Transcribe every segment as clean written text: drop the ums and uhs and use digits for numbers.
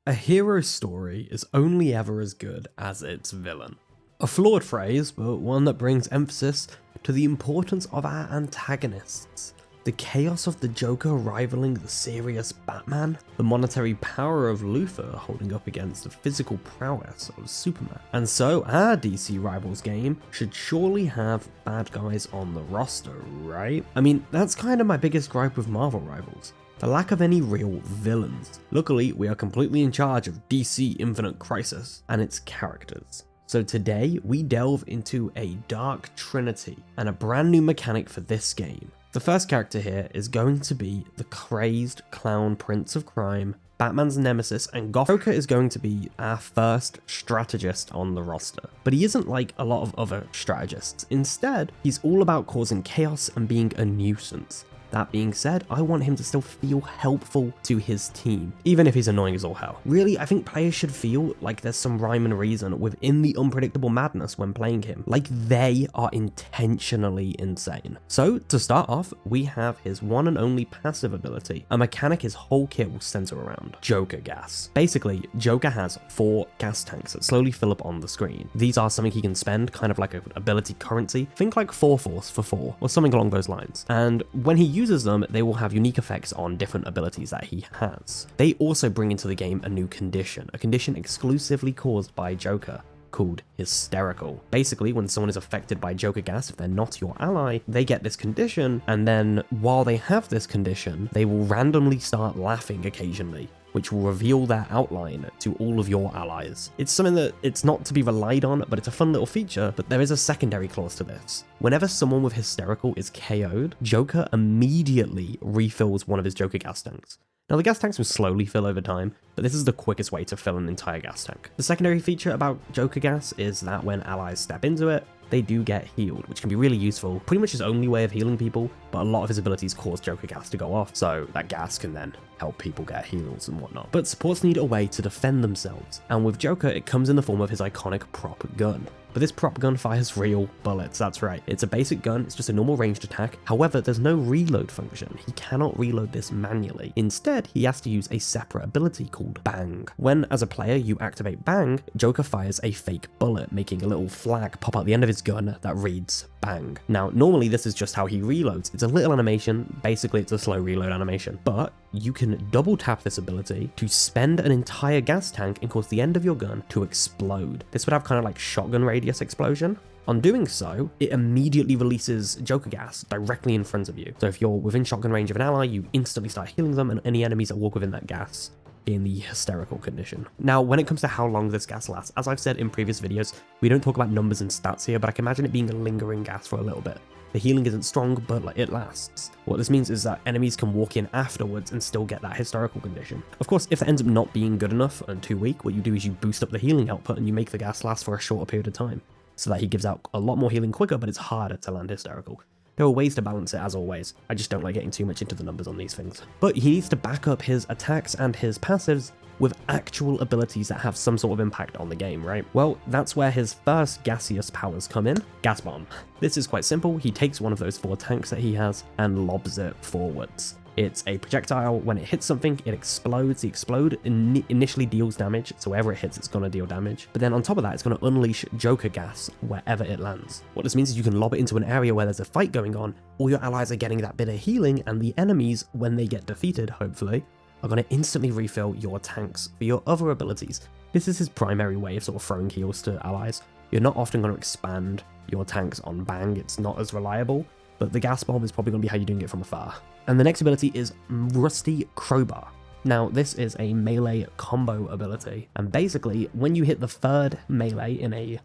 A hero story is only ever as good as its villain. A flawed phrase, but one that brings emphasis to the importance of our antagonists. The chaos of the Joker rivaling the serious Batman, the monetary power of Luthor holding up against the physical prowess of Superman. And so our DC Rivals game should surely have bad guys on the roster, right? I mean, that's kind of my biggest gripe with Marvel Rivals. The lack of any real villains. Luckily, we are completely in charge of DC Infinite Crisis and its characters. So today, we delve into a dark trinity and a brand new mechanic for this game. The first character here is going to be the crazed clown prince of crime, Batman's nemesis, and Joker is going to be our first strategist on the roster. But he isn't like a lot of other strategists. Instead, he's all about causing chaos and being a nuisance. That being said, I want him to still feel helpful to his team, even if he's annoying as all hell. Really, I think players should feel like there's some rhyme and reason within the unpredictable madness when playing him, like they are intentionally insane. So to start off, we have his one and only passive ability, a mechanic his whole kit will center around, Joker gas. Basically, Joker has 4 gas tanks that slowly fill up on the screen. These are something he can spend, kind of like an ability currency. Think like 4 Force for 4, or something along those lines. And when he uses them, they will have unique effects on different abilities that he has. They also bring into the game a new condition, a condition exclusively caused by Joker, called hysterical. Basically, when someone is affected by Joker gas, if they're not your ally, they get this condition, and then while they have this condition, they will randomly start laughing occasionally, which will reveal their outline to all of your allies. It's something that it's not to be relied on, but it's a fun little feature, but there is a secondary clause to this. Whenever someone with hysterical is KO'd, Joker immediately refills one of his Joker gas tanks. Now the gas tanks will slowly fill over time, but this is the quickest way to fill an entire gas tank. The secondary feature about Joker gas is that when allies step into it, they do get healed, which can be really useful. Pretty much his only way of healing people, but a lot of his abilities cause Joker gas to go off, so that gas can then help people get heals and whatnot. But supports need a way to defend themselves, and with Joker, it comes in the form of his iconic prop gun. But this prop gun fires real bullets, that's right. It's a basic gun, it's just a normal ranged attack. However, there's no reload function. He cannot reload this manually. Instead, he has to use a separate ability called Bang. When, as a player, you activate Bang, Joker fires a fake bullet, making a little flag pop out the end of his gun that reads Bang. Now, normally this is just how he reloads. It's a little animation, basically it's a slow reload animation, but you can double tap this ability to spend an entire gas tank and cause the end of your gun to explode. This would have kind of like shotgun radius explosion. On doing so, it immediately releases Joker gas directly in front of you. So if you're within shotgun range of an ally, you instantly start healing them, and any enemies that walk within that gas in the hysterical condition. Now, when it comes to how long this gas lasts, as I've said in previous videos, we don't talk about numbers and stats here, but I can imagine it being a lingering gas for a little bit. The healing isn't strong, but it lasts. What this means is that enemies can walk in afterwards and still get that hysterical condition. Of course, if it ends up not being good enough and too weak, what you do is you boost up the healing output and you make the gas last for a shorter period of time, so that he gives out a lot more healing quicker, but it's harder to land hysterical. There are ways to balance it as always. I just don't like getting too much into the numbers on these things. But he needs to back up his attacks and his passives with actual abilities that have some sort of impact on the game, right? Well, that's where his first gaseous powers come in, Gas Bomb. This is quite simple. He takes one of those 4 tanks that he has and lobs it forwards. It's a projectile. When it hits something, it explodes. The explode initially deals damage, so wherever it hits, it's going to deal damage. But then on top of that, it's going to unleash Joker gas wherever it lands. What this means is you can lob it into an area where there's a fight going on, all your allies are getting that bit of healing, and the enemies, when they get defeated, hopefully, are going to instantly refill your tanks for your other abilities. This is his primary way of sort of throwing heals to allies. You're not often going to expand your tanks on Bang, it's not as reliable, but the Gas Bomb is probably going to be how you're doing it from afar. And the next ability is Rusty Crowbar. Now, this is a melee combo ability, and basically, when you hit the 3rd melee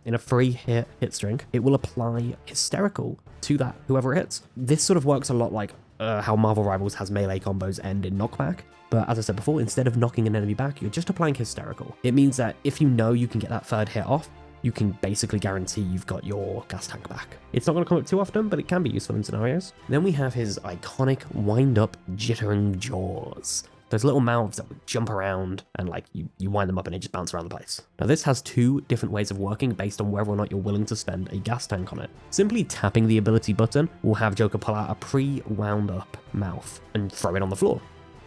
in a free hit string, it will apply hysterical to that whoever it hits. This sort of works a lot like how Marvel Rivals has melee combos end in knockback. But as I said before, instead of knocking an enemy back, you're just applying hysterical. It means that if you know you can get that 3rd hit off, you can basically guarantee you've got your gas tank back. It's not going to come up too often, but it can be useful in scenarios. Then we have his iconic wind-up jittering jaws. Those little mouths that would jump around and you wind them up and they just bounce around the place. Now this has 2 different ways of working based on whether or not you're willing to spend a gas tank on it. Simply tapping the ability button will have Joker pull out a pre-wound up mouth and throw it on the floor.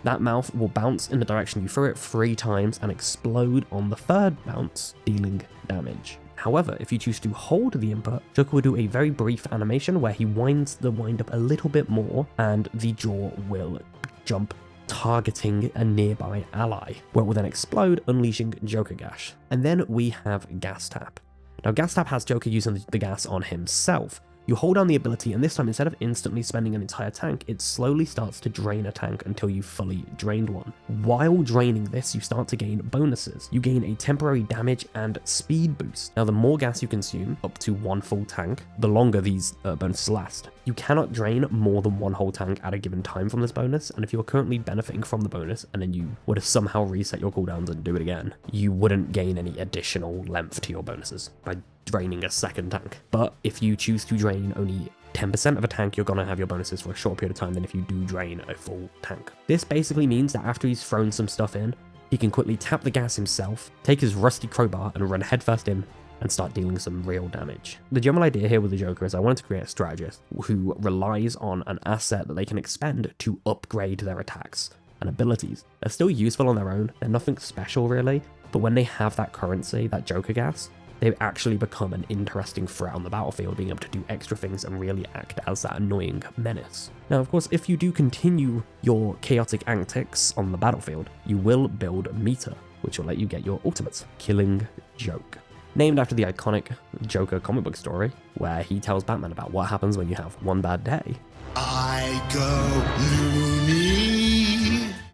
That mouth will bounce in the direction you threw it 3 times and explode on the 3rd bounce, dealing damage. However, if you choose to hold the input, Joker will do a very brief animation where he winds the wind up a little bit more and the jaw will jump, targeting a nearby ally, where it will then explode, unleashing Joker Gash. And then we have Gas Tap. Now Gas Tap has Joker using the gas on himself. You hold down the ability, and this time instead of instantly spending an entire tank, it slowly starts to drain a tank until you've fully drained one. While draining this, you start to gain bonuses. You gain a temporary damage and speed boost. Now the more gas you consume, up to 1 full tank, the longer these bonuses last. You cannot drain more than 1 whole tank at a given time from this bonus, and if you're currently benefiting from the bonus and then you were to somehow reset your cooldowns and do it again, you wouldn't gain any additional length to your bonuses by draining a 2nd tank. But if you choose to drain only 10% of a tank, you're going to have your bonuses for a short period of time than if you do drain a full tank. This basically means that after he's thrown some stuff in, he can quickly tap the gas himself, take his rusty crowbar and run headfirst in and start dealing some real damage. The general idea here with the Joker is I wanted to create a strategist who relies on an asset that they can expend to upgrade their attacks and abilities. They're still useful on their own, they're nothing special really, but when they have that currency, that Joker gas, they actually become an interesting threat on the battlefield, being able to do extra things and really act as that annoying menace. Now, of course, if you do continue your chaotic antics on the battlefield, you will build meter, which will let you get your ultimates, Killing Joke. Named after the iconic Joker comic book story, where he tells Batman about what happens when you have one bad day. I go loony.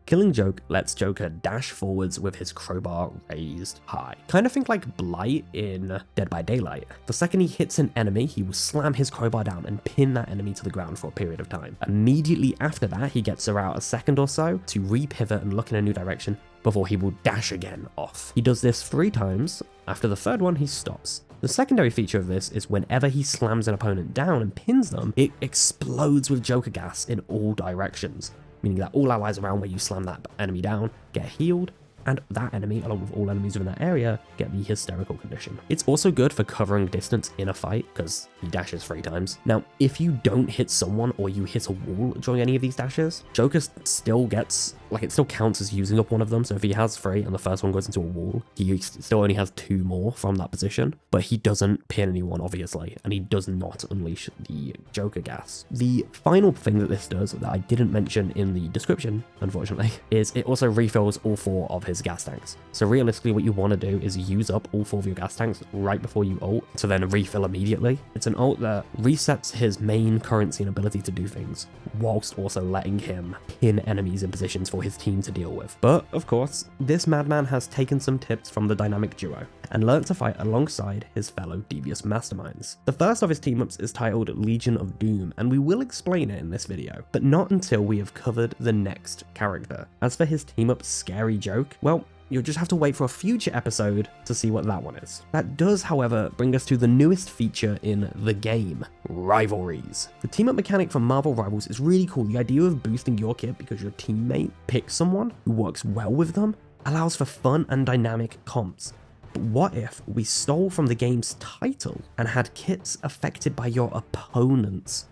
Killing Joke lets Joker dash forwards with his crowbar raised high. Kind of think like Blight in Dead by Daylight. The second he hits an enemy, he will slam his crowbar down and pin that enemy to the ground for a period of time. Immediately after that, he gets around a second or so to re-pivot and look in a new direction before he will dash again off. He does this 3 times. After the 3rd one, he stops. The secondary feature of this is whenever he slams an opponent down and pins them, it explodes with Joker gas in all directions, meaning that all allies around where you slam that enemy down get healed, and that enemy, along with all enemies within that area, get the hysterical condition. It's also good for covering distance in a fight, because he dashes 3 times. Now, if you don't hit someone or you hit a wall during any of these dashes, Joker still gets, it still counts as using up one of them, so if he has 3 and the first one goes into a wall, he still only has 2 more from that position, but he doesn't pin anyone, obviously, and he does not unleash the Joker gas. The final thing that this does, that I didn't mention in the description, unfortunately, is it also refills all 4 of his gas tanks. So realistically, what you want to do is use up all 4 of your gas tanks right before you ult, to then refill immediately. It's an ult that resets his main currency and ability to do things, whilst also letting him pin enemies in positions for his team to deal with. But of course, this madman has taken some tips from the dynamic duo and learnt to fight alongside his fellow devious masterminds. The first of his team-ups is titled Legion of Doom, and we will explain it in this video, but not until we have covered the next character. As for his team-up Scary Joke, well, you'll just have to wait for a future episode to see what that one is. That does, however, bring us to the newest feature in the game, rivalries. The team-up mechanic from Marvel Rivals is really cool. The idea of boosting your kit because your teammate picks someone who works well with them allows for fun and dynamic comps. But what if we stole from the game's title and had kits affected by your opponents,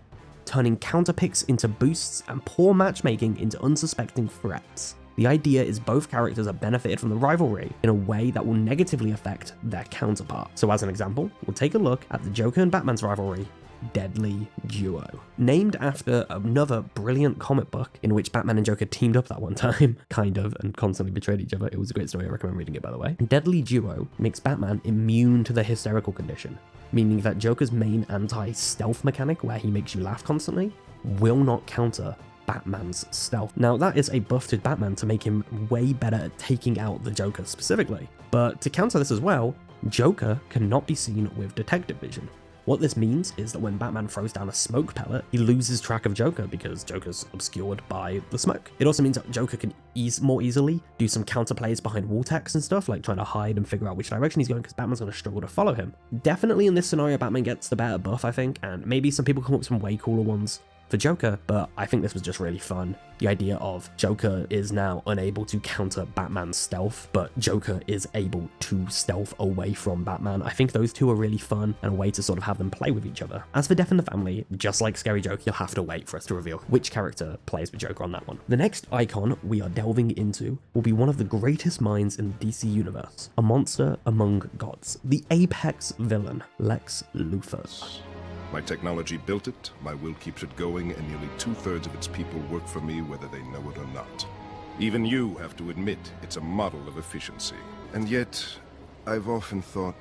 turning counter picks into boosts and poor matchmaking into unsuspecting threats? The idea is both characters are benefited from the rivalry in a way that will negatively affect their counterpart. So as an example, we'll take a look at the Joker and Batman's rivalry, Deadly Duo. Named after another brilliant comic book in which Batman and Joker teamed up that one time, kind of, and constantly betrayed each other. It was a great story, I recommend reading it by the way. Deadly Duo makes Batman immune to the hysterical condition, meaning that Joker's main anti-stealth mechanic, where he makes you laugh constantly, will not counter Batman's stealth. Now that is a buff to Batman to make him way better at taking out the Joker specifically, but to counter this as well, Joker cannot be seen with detective vision. What this means is that when Batman throws down a smoke pellet, he loses track of Joker because Joker's obscured by the smoke. It also means that Joker can more easily do some counterplays behind wall text and stuff, like trying to hide and figure out which direction he's going, because Batman's going to struggle to follow him. Definitely in this scenario, Batman gets the better buff, I think, and maybe some people come up with some way cooler ones for Joker, but I think this was just really fun. The idea of Joker is now unable to counter Batman's stealth, but Joker is able to stealth away from Batman. I think those two are really fun and a way to sort of have them play with each other. As for Death in the Family, just like Scary Joke, you'll have to wait for us to reveal which character plays with Joker on that one. The next icon we are delving into will be one of the greatest minds in the DC universe, a monster among gods, the apex villain, Lex Luthor. My technology built it, my will keeps it going, and nearly 2/3 of its people work for me whether they know it or not. Even you have to admit it's a model of efficiency. And yet, I've often thought,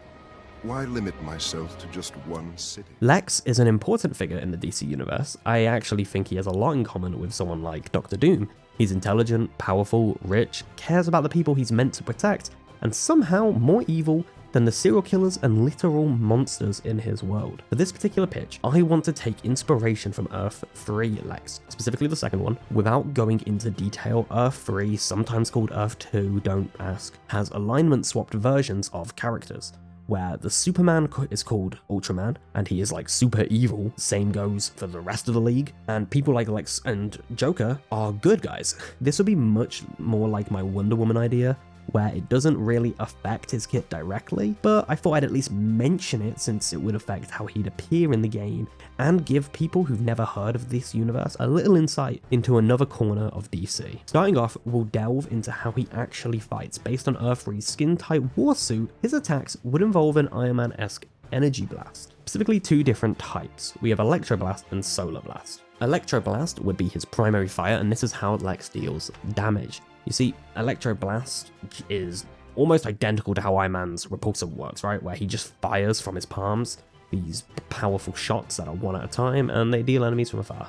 why limit myself to just one city? Lex is an important figure in the DC universe. I actually think he has a lot in common with someone like Dr. Doom. He's intelligent, powerful, rich, cares about the people he's meant to protect, and somehow more evil than the serial killers and literal monsters in his world. For this particular pitch, I want to take inspiration from Earth 3 Lex, specifically the second one. Without going into detail, Earth 3, sometimes called Earth 2, don't ask, has alignment swapped versions of characters, where the Superman is called Ultraman, and he is like super evil. Same goes for the rest of the league, and people like Lex and Joker are good guys. This would be much more like my Wonder Woman idea, where it doesn't really affect his kit directly, but I thought I'd at least mention it since it would affect how he'd appear in the game and give people who've never heard of this universe a little insight into another corner of DC. Starting off, we'll delve into how he actually fights. Based on Earth 3's skin-tight war suit, his attacks would involve an Iron Man-esque energy blast, specifically two different types. We have Electro Blast and Solar Blast. Electro Blast would be his primary fire, and this is how Lex deals damage. You see, Electro Blast is almost identical to how Iron Man's repulsor works, right? Where he just fires from his palms these powerful shots that are one at a time, and they deal enemies from afar.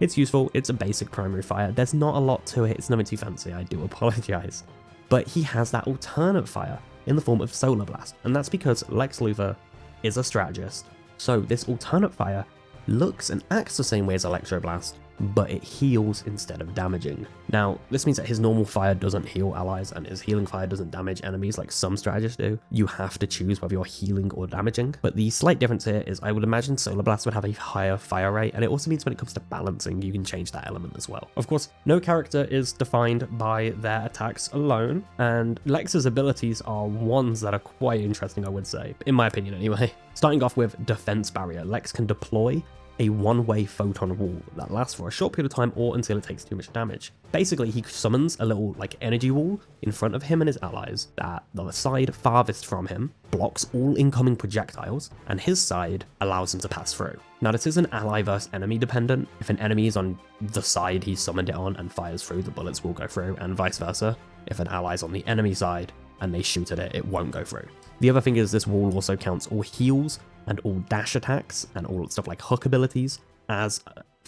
It's useful, it's a basic primary fire, there's not a lot to it, it's nothing too fancy, I do apologize. But he has that alternate fire in the form of Solar Blast, and that's because Lex Luthor is a strategist. So this alternate fire looks and acts the same way as Electro Blast, but it heals instead of damaging. Now, this means that his normal fire doesn't heal allies and his healing fire doesn't damage enemies like some strategists do. You have to choose whether you're healing or damaging. But the slight difference here is I would imagine Solar Blast would have a higher fire rate, and it also means when it comes to balancing, you can change that element as well. Of course, no character is defined by their attacks alone, and Lex's abilities are ones that are quite interesting, I would say, in my opinion anyway. Starting off with Defense Barrier, Lex can deploy a one-way photon wall that lasts for a short period of time or until it takes too much damage. Basically, he summons a little like energy wall in front of him and his allies that the side farthest from him blocks all incoming projectiles, and his side allows him to pass through. Now, this isn't ally versus enemy dependent. If an enemy is on the side he's summoned it on and fires through, the bullets will go through, and vice versa. If an ally's on the enemy side and they shoot at it, it won't go through. The other thing is this wall also counts all heals and all dash attacks and all stuff like hook abilities as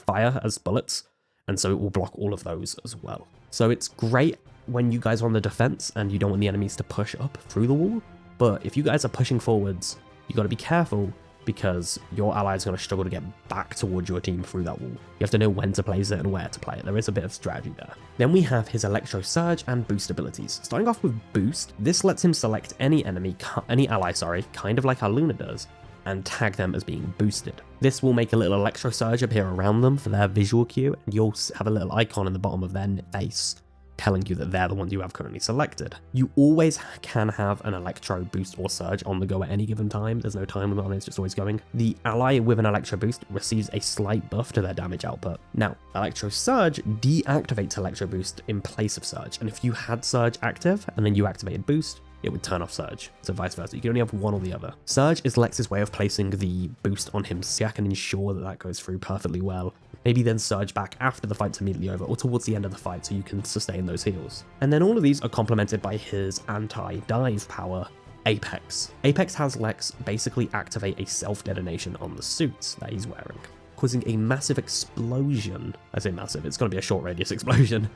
fire, as bullets, and so it will block all of those as well. So it's great when you guys are on the defense and you don't want the enemies to push up through the wall, but if you guys are pushing forwards, you got to be careful because your ally is going to struggle to get back towards your team through that wall. You have to know when to place it and where to play it. There is a bit of strategy there. Then we have his Electro Surge and Boost abilities. Starting off with Boost, this lets him select any ally, kind of like how Luna does, and tag them as being boosted. This will make a little Electro Surge appear around them for their visual cue, and you'll have a little icon in the bottom of their face telling you that they're the ones you have currently selected. You always can have an Electro Boost or Surge on the go at any given time. There's no time limit on it, it's just always going. The ally with an Electro Boost receives a slight buff to their damage output. Now, Electro Surge deactivates Electro Boost in place of Surge, and if you had Surge active and then you activated Boost, it would turn off Surge, so vice versa. You can only have one or the other. Surge is Lex's way of placing the boost on him so I can ensure that that goes through perfectly well. Maybe then Surge back after the fight's immediately over or towards the end of the fight so you can sustain those heals. And then all of these are complemented by his anti-dive power, Apex. Apex has Lex basically activate a self-detonation on the suits that he's wearing, causing a massive explosion. I say massive, it's going to be a short radius explosion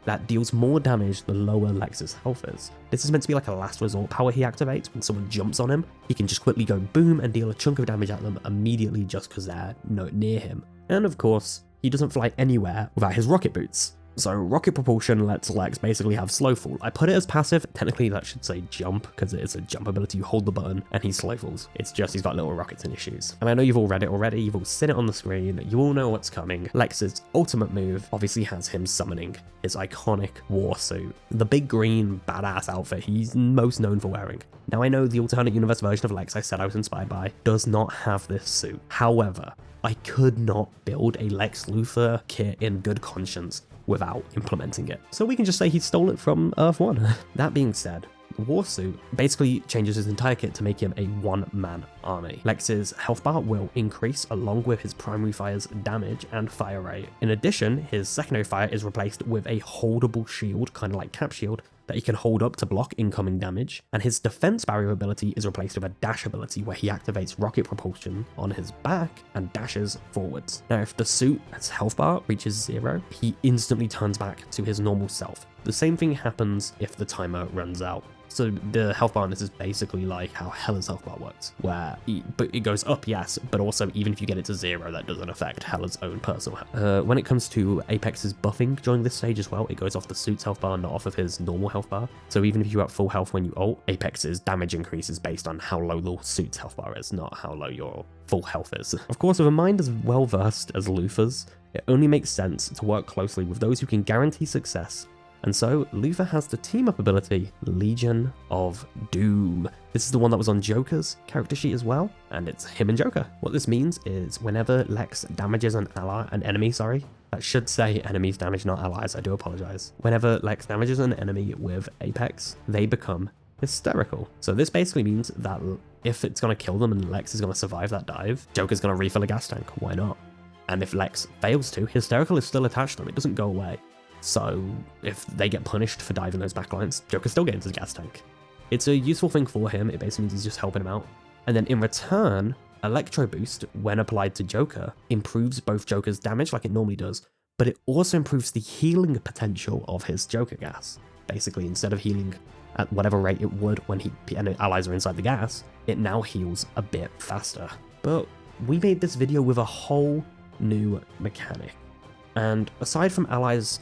that deals more damage the lower Lex's health is. This is meant to be like a last resort power he activates. When someone jumps on him, he can just quickly go boom and deal a chunk of damage at them immediately just because they're near him. And of course, he doesn't fly anywhere without his rocket boots. So rocket propulsion lets Lex basically have slow fall. I put it as passive, technically that should say jump, because it is a jump ability. You hold the button and he slow falls. It's just he's got little rockets in his shoes. And I know you've all read it already, you've all seen it on the screen, you all know what's coming. Lex's ultimate move obviously has him summoning his iconic war suit, the big green badass outfit he's most known for wearing. Now I know the alternate universe version of Lex I said I was inspired by does not have this suit. However, I could not build a Lex Luthor kit in good conscience without implementing it. So we can just say he stole it from Earth 1. That being said, the war suit basically changes his entire kit to make him a one-man army. Lex's health bar will increase along with his primary fire's damage and fire rate. In addition, his secondary fire is replaced with a holdable shield, kind of like Cap Shield, that he can hold up to block incoming damage, and his defense barrier ability is replaced with a dash ability where he activates rocket propulsion on his back and dashes forwards. Now if the suit's health bar reaches 0, he instantly turns back to his normal self. The same thing happens if the timer runs out. So the health bar on this is basically like how Hela's health bar works, where it goes up, yes, but also even if you get it to 0, that doesn't affect Hela's own personal health. When it comes to Apex's buffing during this stage as well, it goes off the suit's health bar, not off of his normal health bar. So even if you're at full health when you ult, Apex's damage increases based on how low the suit's health bar is, not how low your full health is. Of course, with a mind as well versed as Luthor's, it only makes sense to work closely with those who can guarantee success. And so, Luthor has the team-up ability, Legion of Doom. This is the one that was on Joker's character sheet as well, and it's him and Joker. What this means is whenever Lex damages an enemy, that should say enemies damage, not allies, I do apologize. Whenever Lex damages an enemy with Apex, they become hysterical. So this basically means that if it's gonna kill them and Lex is gonna survive that dive, Joker's gonna refill a gas tank, why not? And if Lex fails to, hysterical is still attached to them, it doesn't go away. So if they get punished for diving those backlines, Joker still gets his gas tank. It's a useful thing for him, it basically means he's just helping him out. And then in return, Electro Boost, when applied to Joker, improves both Joker's damage like it normally does, but it also improves the healing potential of his Joker gas. Basically, instead of healing at whatever rate it would when and allies are inside the gas, it now heals a bit faster. But we made this video with a whole new mechanic. And aside from allies,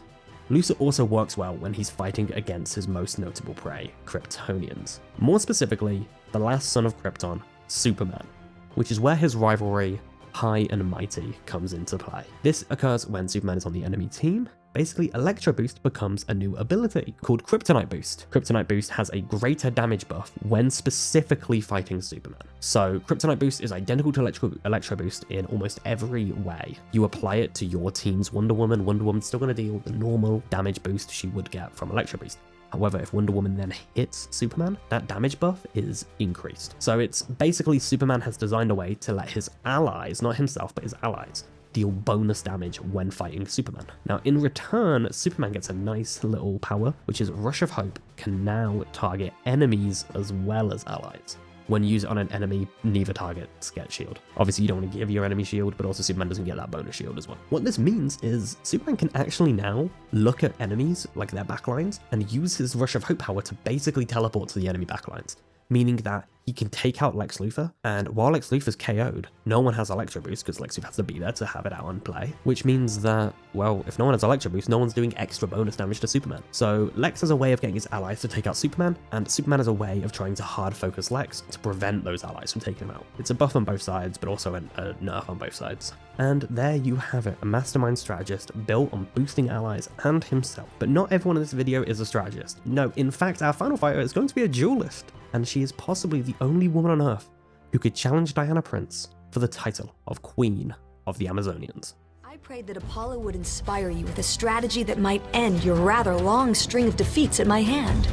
Luthor also works well when he's fighting against his most notable prey, Kryptonians. More specifically, the last son of Krypton, Superman, which is where his rivalry, High and Mighty, comes into play. This occurs when Superman is on the enemy team. Basically, Electro Boost becomes a new ability called Kryptonite Boost. Kryptonite Boost has a greater damage buff when specifically fighting Superman. So Kryptonite Boost is identical to Electro Boost in almost every way. You apply it to your team's Wonder Woman. Wonder Woman's still going to deal the normal damage boost she would get from Electro Boost. However, if Wonder Woman then hits Superman, that damage buff is increased. So it's basically Superman has designed a way to let his allies, not himself, but his allies, deal bonus damage when fighting Superman. Now, in return, Superman gets a nice little power, which is Rush of Hope can now target enemies as well as allies. When used on an enemy, neither targets get shield. Obviously, you don't want to give your enemy shield, but also Superman doesn't get that bonus shield as well. What this means is Superman can actually now look at enemies, like their backlines, and use his Rush of Hope power to basically teleport to the enemy backlines. Meaning that he can take out Lex Luthor, and while Lex Luthor's KO'd, no one has Electro Boost because Lex Luthor has to be there to have it out and play, which means that, well, if no one has Electro Boost, no one's doing extra bonus damage to Superman. So Lex has a way of getting his allies to take out Superman, and Superman has a way of trying to hard focus Lex to prevent those allies from taking him out. It's a buff on both sides, but also a nerf on both sides. And there you have it, a mastermind strategist built on boosting allies and himself. But not everyone in this video is a strategist. No, in fact, our final fighter is going to be a duelist, and she is possibly the only woman on Earth who could challenge Diana Prince for the title of Queen of the Amazonians. I prayed that Apollo would inspire you with a strategy that might end your rather long string of defeats at my hand.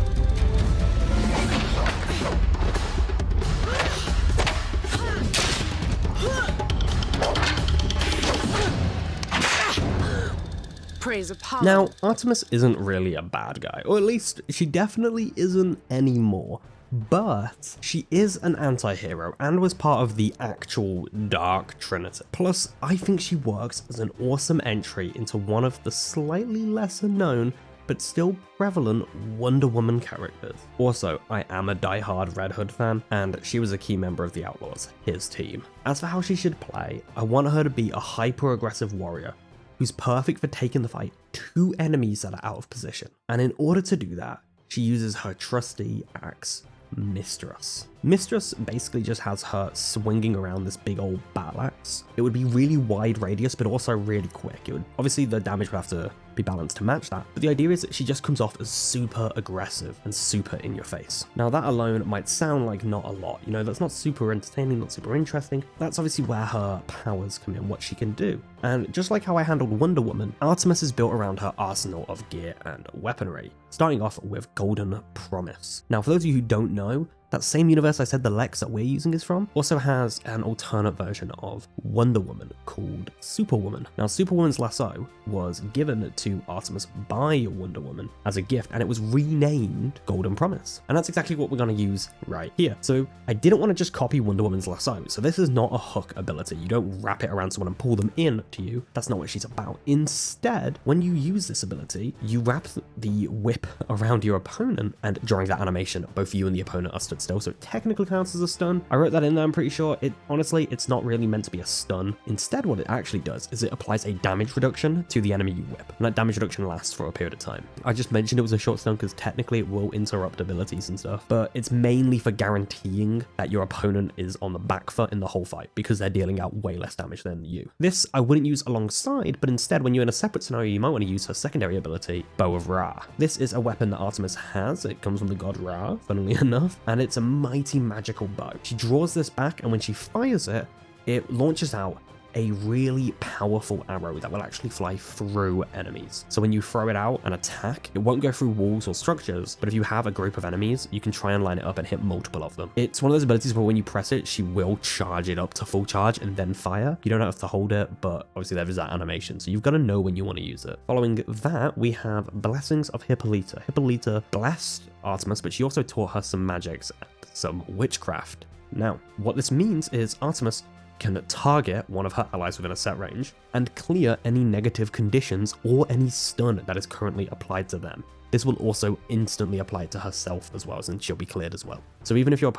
Praise Apollo. Now, Artemis isn't really a bad guy, or at least she definitely isn't anymore. But she is an anti-hero and was part of the actual Dark Trinity. Plus, I think she works as an awesome entry into one of the slightly lesser known but still prevalent Wonder Woman characters. Also, I am a die-hard Red Hood fan, and she was a key member of the Outlaws, his team. As for how she should play, I want her to be a hyper-aggressive warrior who's perfect for taking the fight to enemies that are out of position. And in order to do that, she uses her trusty axe, Mistress. Mistress basically just has her swinging around this big old battle axe. It would be really wide radius, but also really quick. It would, obviously the damage would have to be balanced to match that, but the idea is that she just comes off as super aggressive and super in your face. Now that alone might sound like not a lot, you know, that's not super entertaining, not super interesting. That's obviously where her powers come in, what she can do. And just like how I handled Wonder Woman, Artemis is built around her arsenal of gear and weaponry, starting off with Golden Promise. Now for those of you who don't know, that same universe I said the Lex that we're using is from also has an alternate version of Wonder Woman called Superwoman. Now Superwoman's lasso was given to Artemis by Wonder Woman as a gift, and it was renamed Golden Promise. And that's exactly what we're going to use right here. So I didn't want to just copy Wonder Woman's lasso. So this is not a hook ability. You don't wrap it around someone and pull them in to you. That's not what she's about. Instead, when you use this ability, you wrap the whip around your opponent, and during that animation, both you and the opponent are stood still, so it technically counts as a stun. I wrote that in there, I'm pretty sure. Honestly, it's not really meant to be a stun. Instead, what it actually does is it applies a damage reduction to the enemy you whip, and that damage reduction lasts for a period of time. I just mentioned it was a short stun because technically it will interrupt abilities and stuff, but it's mainly for guaranteeing that your opponent is on the back foot in the whole fight because they're dealing out way less damage than you. This I wouldn't use alongside, but instead when you're in a separate scenario, you might want to use her secondary ability, Bow of Ra. This is a weapon that Artemis has. It comes from the god Ra, funnily enough, and it's a mighty magical bow. She draws this back, and when she fires it, it launches out a really powerful arrow that will actually fly through enemies. So when you throw it out and attack, it won't go through walls or structures, but if you have a group of enemies, you can try and line it up and hit multiple of them. It's one of those abilities where when you press it, she will charge it up to full charge and then fire. You don't have to hold it, but obviously there is that animation, so you've got to know when you want to use it. Following that, we have Blessings of Hippolyta. Hippolyta blessed Artemis, but she also taught her some magics and some witchcraft. Now, what this means is Artemis can target one of her allies within a set range and clear any negative conditions or any stun that is currently applied to them. This will also instantly apply it to herself as well, since she'll be cleared as well. So even if your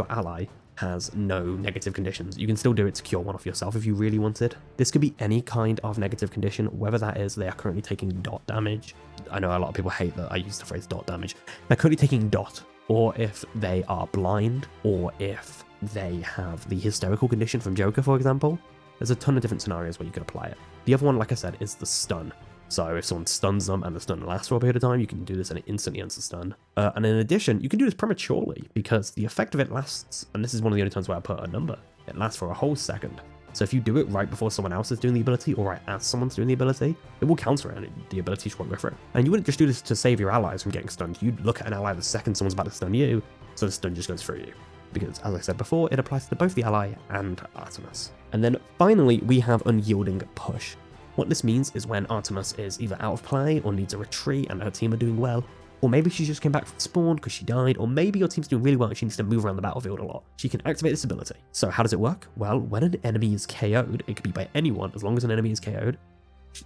ally has no negative conditions, you can still do it to cure one off yourself if you really wanted. This could be any kind of negative condition, whether that is they are currently taking dot damage. I know a lot of people hate that I use the phrase dot damage. They're currently taking dot, or if they are blind, or if they have the hysterical condition from Joker, for example. There's a ton of different scenarios where you could apply it. The other one, like I said, is the stun. So if someone stuns them and the stun lasts for a period of time, you can do this and it instantly ends the stun. And in addition, you can do this prematurely because the effect of it lasts, and this is one of the only times where I put a number, it lasts for a whole second. So if you do it right before someone else is doing the ability, or right as someone's doing the ability, it will counter it and the ability won't go through. And you wouldn't just do this to save your allies from getting stunned. You'd look at an ally the second someone's about to stun you, so the stun just goes through you. Because, as I said before, it applies to both the ally and Artemis. And then finally, we have Unyielding Push. What this means is when Artemis is either out of play or needs a retreat and her team are doing well, or maybe she just came back from spawn because she died, or maybe your team's doing really well and she needs to move around the battlefield a lot. She can activate this ability. So how does it work? Well, when an enemy is KO'd, it could be by anyone as long as an enemy is KO'd,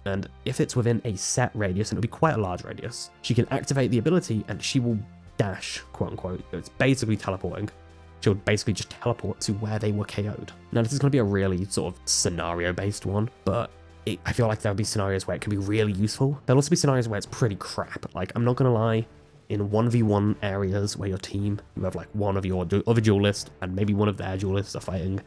and if it's within a set radius, and it'll be quite a large radius, she can activate the ability and she will dash, quote unquote. It's basically teleporting. She'll basically just teleport to where they were KO'd. Now this is going to be a really sort of scenario based one, but I feel like there'll be scenarios where it can be really useful. There'll also be scenarios where it's pretty crap. Like, I'm not gonna lie, in 1v1 areas where your team, you have like one of your other duelists and maybe one of their duelists are fighting,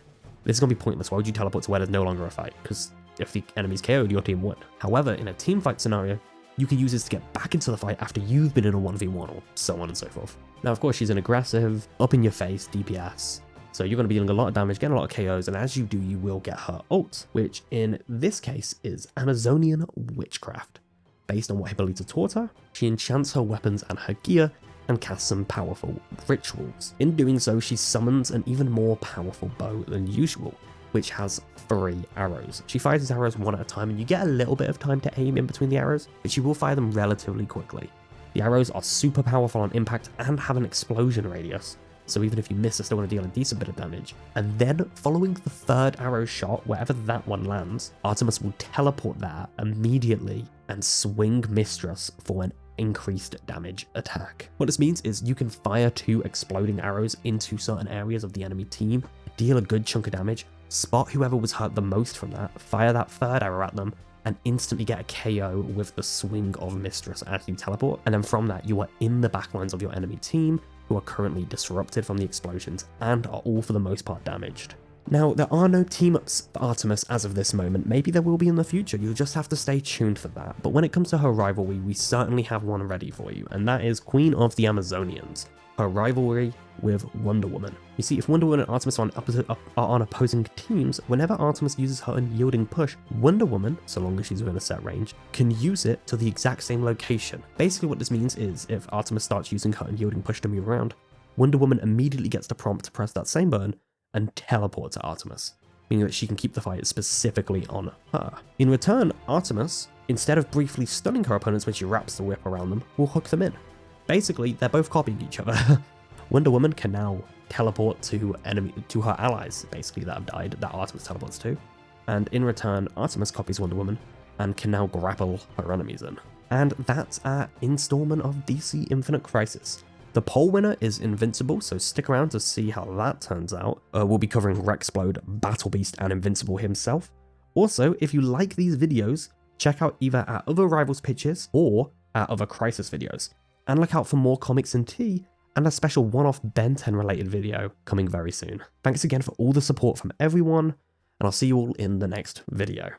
this is gonna be pointless. Why would you teleport to where there's no longer a fight? Because if the enemy's KO'd, your team won. However, in a team fight scenario, you can use this to get back into the fight after you've been in a 1v1 or so on and so forth. Now, of course, she's an aggressive, up in your face DPS. So you're going to be dealing a lot of damage, getting a lot of KOs, and as you do, you will get her ult, which in this case is Amazonian Witchcraft. Based on what Hippolyta taught her, she enchants her weapons and her gear and casts some powerful rituals. In doing so, she summons an even more powerful bow than usual, which has 3 arrows. She fires these arrows one at a time, and you get a little bit of time to aim in between the arrows, but she will fire them relatively quickly. The arrows are super powerful on impact and have an explosion radius, so even if you miss, they're still going to deal a decent bit of damage. And then, following the 3rd arrow shot, wherever that one lands, Artemis will teleport there immediately and swing Mistress for an increased damage attack. What this means is you can fire 2 exploding arrows into certain areas of the enemy team, deal a good chunk of damage, spot whoever was hurt the most from that, fire that 3rd arrow at them, and instantly get a KO with the swing of Mistress as you teleport, and then from that you are in the backlines of your enemy team, who are currently disrupted from the explosions and are all for the most part damaged. Now, there are no team-ups for Artemis as of this moment. Maybe there will be in the future, you'll just have to stay tuned for that. But when it comes to her rivalry, we certainly have one ready for you, and that is Queen of the Amazonians, her rivalry with Wonder Woman. You see, if Wonder Woman and Artemis are on opposing teams, whenever Artemis uses her unyielding push, Wonder Woman, so long as she's within a set range, can use it to the exact same location. Basically what this means is, if Artemis starts using her unyielding push to move around, Wonder Woman immediately gets the prompt to press that same button and teleport to Artemis, meaning that she can keep the fight specifically on her. In return, Artemis, instead of briefly stunning her opponents when she wraps the whip around them, will hook them in. Basically, they're both copying each other. Wonder Woman can now teleport to her allies, basically, that have died, that Artemis teleports to, and in return, Artemis copies Wonder Woman and can now grapple her enemies in. And that's our installment of DC Infinite Crisis. The poll winner is Invincible, so stick around to see how that turns out. We'll be covering Rexplode, Battle Beast, and Invincible himself. Also, if you like these videos, check out either our other Rivals pitches or our other Crisis videos. And look out for more comics and tea, and a special one-off Ben 10 related video coming very soon. Thanks again for all the support from everyone, and I'll see you all in the next video.